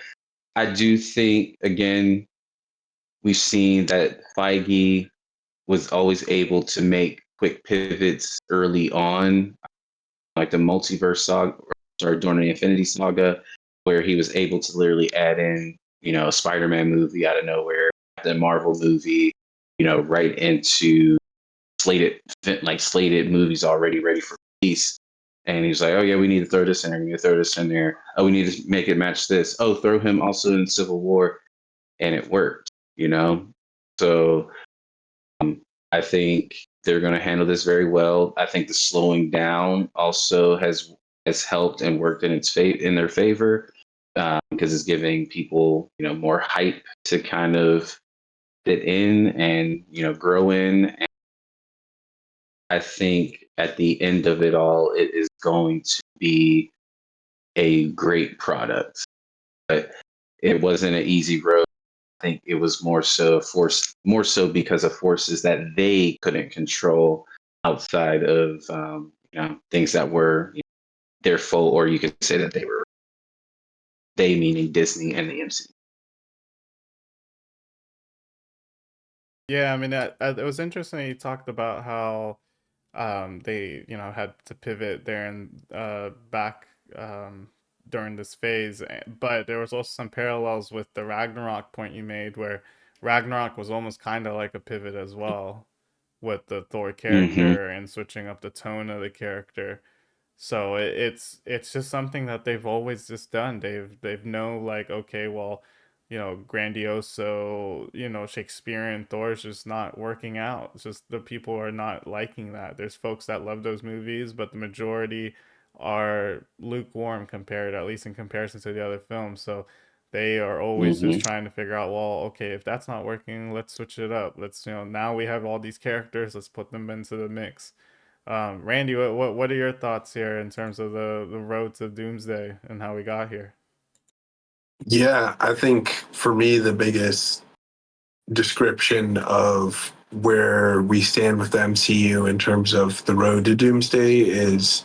I do think, again, we've seen that Feige was always able to make quick pivots early on, like the multiverse saga, or during the Infinity Saga, where he was able to literally add in, a Spider-Man movie out of nowhere, the Marvel movie, right into slated movies already ready for release. And he's like, oh yeah, we need to throw this in there. We need to throw this in there. Oh, we need to make it match this. Oh, throw him also in Civil War, and it worked. So I think they're going to handle this very well. I think the slowing down also has helped and worked in their favor, because it's giving people more hype to kind of fit in and grow in. And I think at the end of it all, it is going to be a great product. But it wasn't an easy road. I think it was more so because of forces that they couldn't control outside of things that were their fault, or you could say that they meaning Disney and the MCU. Yeah, I mean, it was interesting. You talked about how they, had to pivot there and back during this phase, but there was also some parallels with the Ragnarok point you made, where Ragnarok was almost kind of like a pivot as well with the Thor Mm-hmm. character and switching up the tone of the character. So it's just something that they've always just done. They've know, like, okay, well, grandioso, Shakespearean Thor is just not working out. It's just the people are not liking that. There's folks that love those movies, but the majority are lukewarm compared, at least in comparison to the other films. So they are always just Mm-hmm. trying to figure out, well, okay, if that's not working, let's switch it up. Let's, now we have all these characters, let's put them into the mix. Randy, what are your thoughts here in terms of the road to Doomsday and how we got here? Yeah, I think for me, the biggest description of where we stand with the MCU in terms of the road to Doomsday is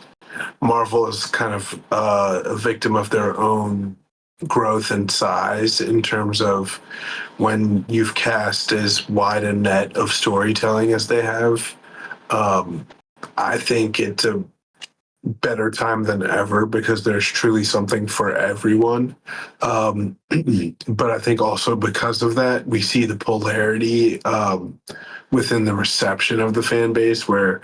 Marvel is kind of a victim of their own growth and size in terms of when you've cast as wide a net of storytelling as they have. Um, I think it's a better time than ever because there's truly something for everyone. Um, but I think also because of that, we see the polarity within the reception of the fan base where,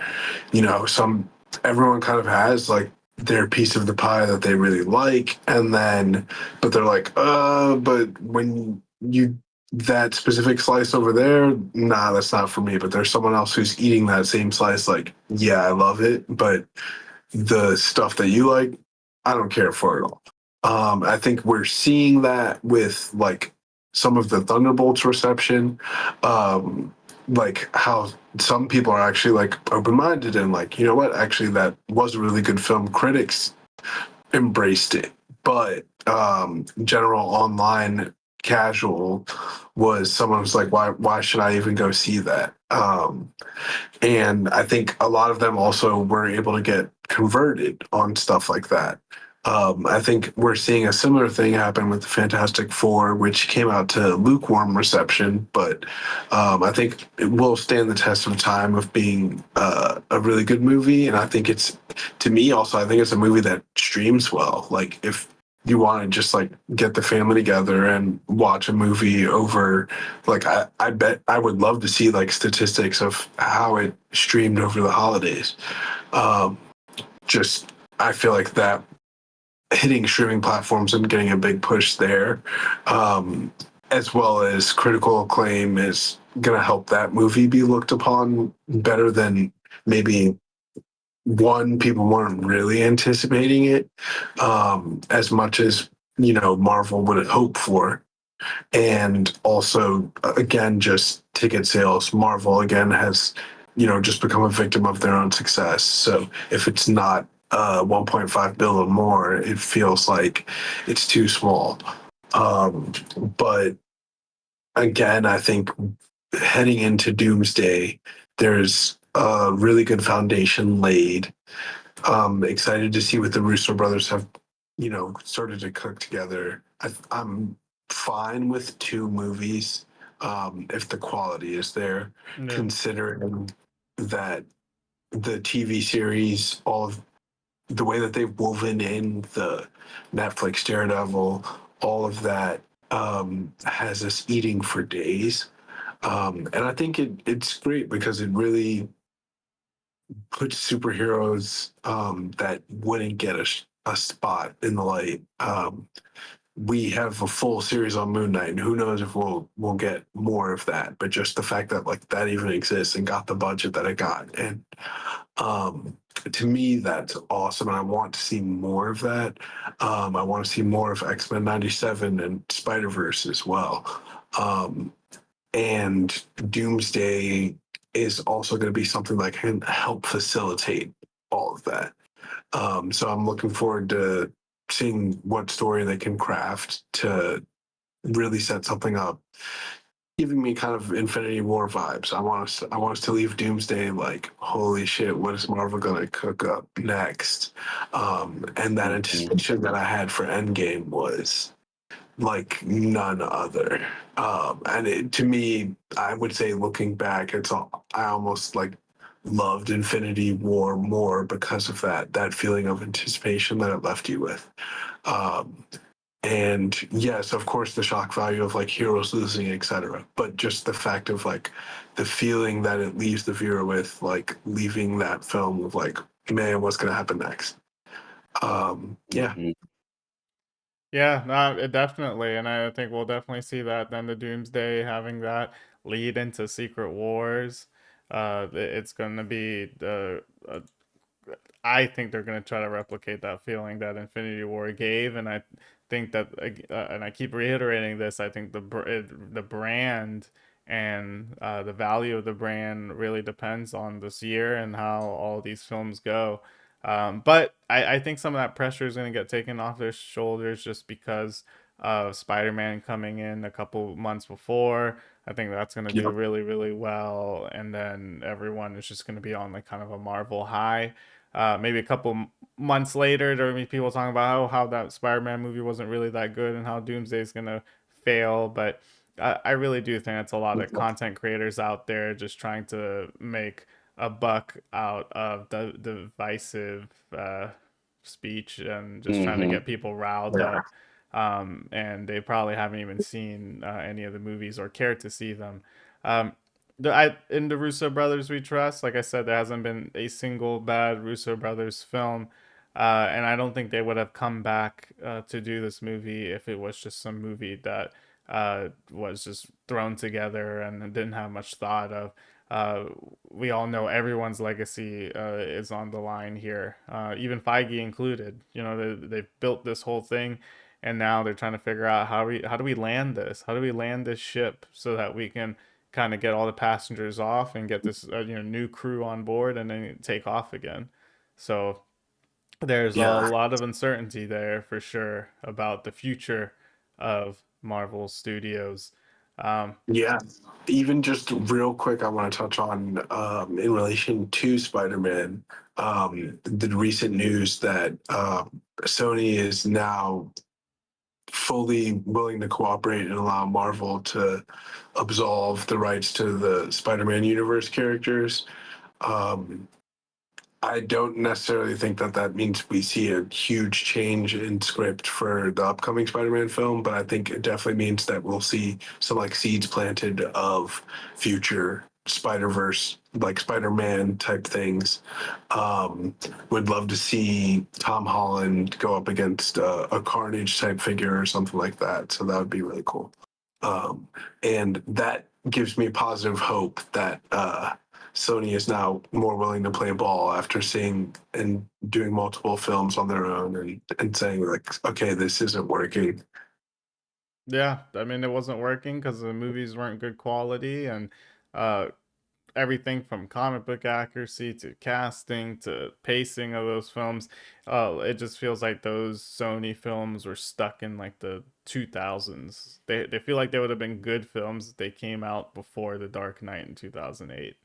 some everyone kind of has like their piece of the pie that they really like, and then but they're like, but when you that specific slice over there, nah, that's not for me. But there's someone else who's eating that same slice, like, yeah, I love it, but the stuff that you like, I don't care for it all. I think we're seeing that with like some of the Thunderbolts reception, like how some people are actually like open minded and like, you know what, actually that was a really good film. Critics embraced it, but general online casual was someone who's like, why should I even go see that? And I think a lot of them also were able to get converted on stuff like that. I think we're seeing a similar thing happen with the Fantastic Four, which came out to lukewarm reception, but I think it will stand the test of time of being a really good movie. And I think it's, to me, also, I think it's a movie that streams well. Like, if you want to just like get the family together and watch a movie over, like, I bet I would love to see like statistics of how it streamed over the holidays. Um, just I feel like that hitting streaming platforms and getting a big push there, um, as well as critical acclaim, is going to help that movie be looked upon better than maybe one, people weren't really anticipating it as much as Marvel would hope for. And also, again, just ticket sales. Marvel again has, just become a victim of their own success. So if it's not 1.5 bill or more, it feels like it's too small. Um, but again, I think heading into Doomsday, there's a really good foundation laid. Excited to see what the Russo brothers have, started to cook together. I'm fine with two movies if the quality is there, Yeah. considering that the TV series, all of the way that they've woven in the Netflix Daredevil, all of that has us eating for days. And I think it's great because it really put superheroes that wouldn't get a spot in the light. We have a full series on Moon Knight, and who knows if we'll get more of that. But just the fact that like that even exists and got the budget that it got, and to me that's awesome, and I want to see more of that. I want to see more of X-Men '97 and Spider Verse as well. Um, and Doomsday is also going to be something that can help facilitate all of that. So I'm looking forward to seeing what story they can craft to really set something up, giving me kind of Infinity War vibes. I want us to leave Doomsday like, holy shit, what is Marvel gonna cook up next? And that Mhm. anticipation that I had for Endgame was like none other. And to me, I would say looking back, I almost like loved Infinity War more because of that feeling of anticipation that it left you with. Um, and yes, of course, the shock value of like heroes losing, etc. But just the fact of like the feeling that it leaves the viewer with, like leaving that film of like, man, what's gonna happen next? Yeah. Mhm. Yeah, no, definitely, and I think we'll definitely see that then the Doomsday having that lead into Secret Wars. It's going to be I think they're going to try to replicate that feeling that Infinity War gave, and I think that, and I keep reiterating this. I think the brand and the value of the brand really depends on this year and how all these films go. But I think some of that pressure is going to get taken off their shoulders just because of Spider-Man coming in a couple months before. I think that's going to do Yep. really, really well, and then everyone is just going to be on like kind of a Marvel high. Maybe a couple months later, there will be people talking about how that Spider-Man movie wasn't really that good and how Doomsday is gonna fail. But I really do think it's a lot of content creators out there just trying to make a buck out of the divisive speech and just trying to Hmm. get people riled Yeah. up. And they probably haven't even seen any of the movies or cared to see them. Um, in the Russo brothers we trust. Like I said, there hasn't been a single bad Russo brothers film, and I don't think they would have come back to do this movie if it was just some movie that was just thrown together and didn't have much thought of. Uh, we all know everyone's legacy is on the line here, even Feige included. You know, they've built this whole thing, and now they're trying to figure out how do we land this? How do we land this ship so that we can kind of get all the passengers off and get this new crew on board and then take off again. So there's a Yeah. lot of uncertainty there for sure about the future of Marvel Studios. Um, Yeah. Even just real quick, I want to touch on in relation to Spider-Man, the recent news that Sony is now fully willing to cooperate and allow Marvel to absolve the rights to the Spider-Man universe characters. Um, I don't necessarily think that that means we see a huge change in script for the upcoming Spider-Man film, but I think it definitely means that we'll see some like seeds planted of future Spider-Verse, like Spider-Man type things. Um, would love to see Tom Holland go up against a Carnage type figure or something like that. So that would be really cool. Um, and that gives me positive hope that Sony is now more willing to play ball after seeing and doing multiple films on their own and saying like, okay, this isn't working. yeah, I mean, it wasn't working because the movies weren't good quality, and uh, everything from comic book accuracy to casting to pacing of those films. It just feels like those Sony films were stuck in like the 2000s. They feel like they would have been good films if they came out before The Dark Knight in 2008.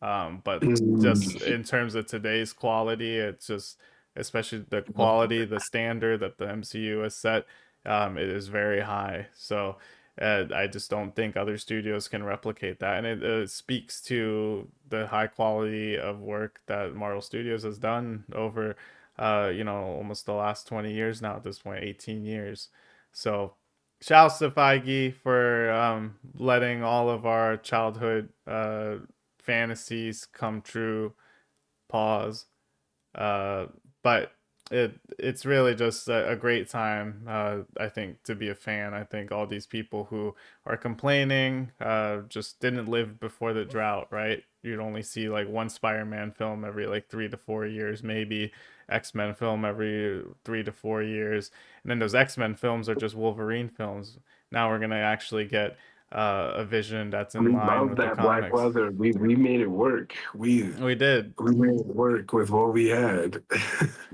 But just Mm. in terms of today's quality, it's just, especially the quality, the standard that the MCU has set, it is very high. So I just don't think other studios can replicate that, and it speaks to the high quality of work that Marvel Studios has done over, almost the last 20 years now. At this point, 18 years. So, shouts to Feige for letting all of our childhood fantasies come true. Pause. Uh, but it's really just a great time, I think, to be a fan. I think all these people who are complaining just didn't live before the drought, right? You'd only see like one Spider-Man film every like 3 to 4 years, maybe X-Men film every 3 to 4 years, and then those X-Men films are just Wolverine films. Now we're gonna actually get a vision that's in We line love with the that black comics. leather. We made it work. We did. We made it work with what we had.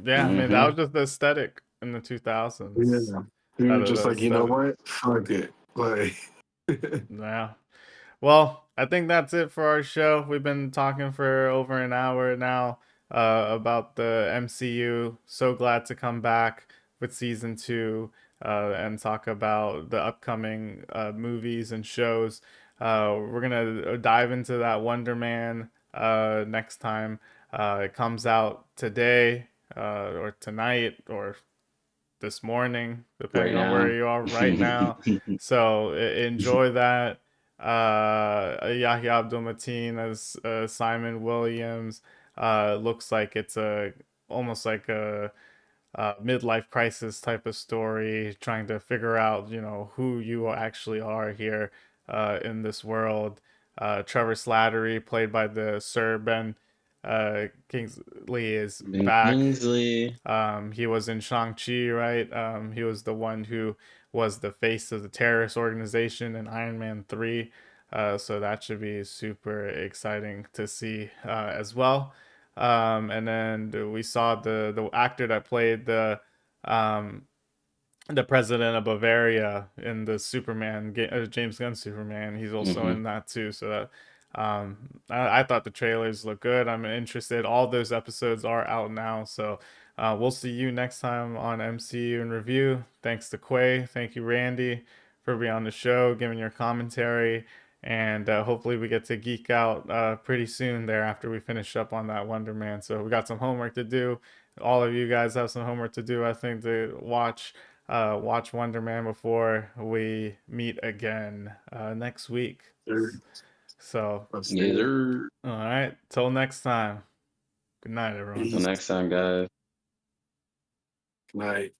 Yeah, I mean that was Hmm. just the aesthetic in the Yeah. 2000s. We That were the just like, you know aesthetic. what? Fuck it. Like Yeah. Well, I think that's it for our show. We've been talking for over an hour now about the MCU. So glad to come back with season two and talk about the upcoming movies and shows. We're gonna dive into that Wonder Man next time. It comes out today or tonight or this morning, Right depending on where now. you are right now. So enjoy that. Yahya Abdul Mateen as Simon Williams. Looks like it's a almost like a midlife crisis type of story, trying to figure out, who you actually are here in this world. Trevor Slattery, played by the Sir Ben Kingsley, is Ben back. Kingsley. He was in Shang-Chi, right? He was the one who was the face of the terrorist organization in Iron Man 3. So that should be super exciting to see as well. And then we saw the actor that played um, the president of Bavaria in the Superman James Gunn Superman. He's also Hmm. in that too. So that I thought the trailers look good. I'm interested. All those episodes are out now. So we'll see you next time on MCU in review. Thanks to Quay. Thank you, Randy, for being on the show, giving your commentary. and hopefully we get to geek out pretty soon there after we finish up on that Wonder Man. So we got some homework to do. All of you guys have some homework to do, I think, to watch Wonder Man before we meet again next week. Sure. So, Let's Yes, do it. sir. all right, till next time. Good night, everyone. Until Peace. next time, guys. Good night.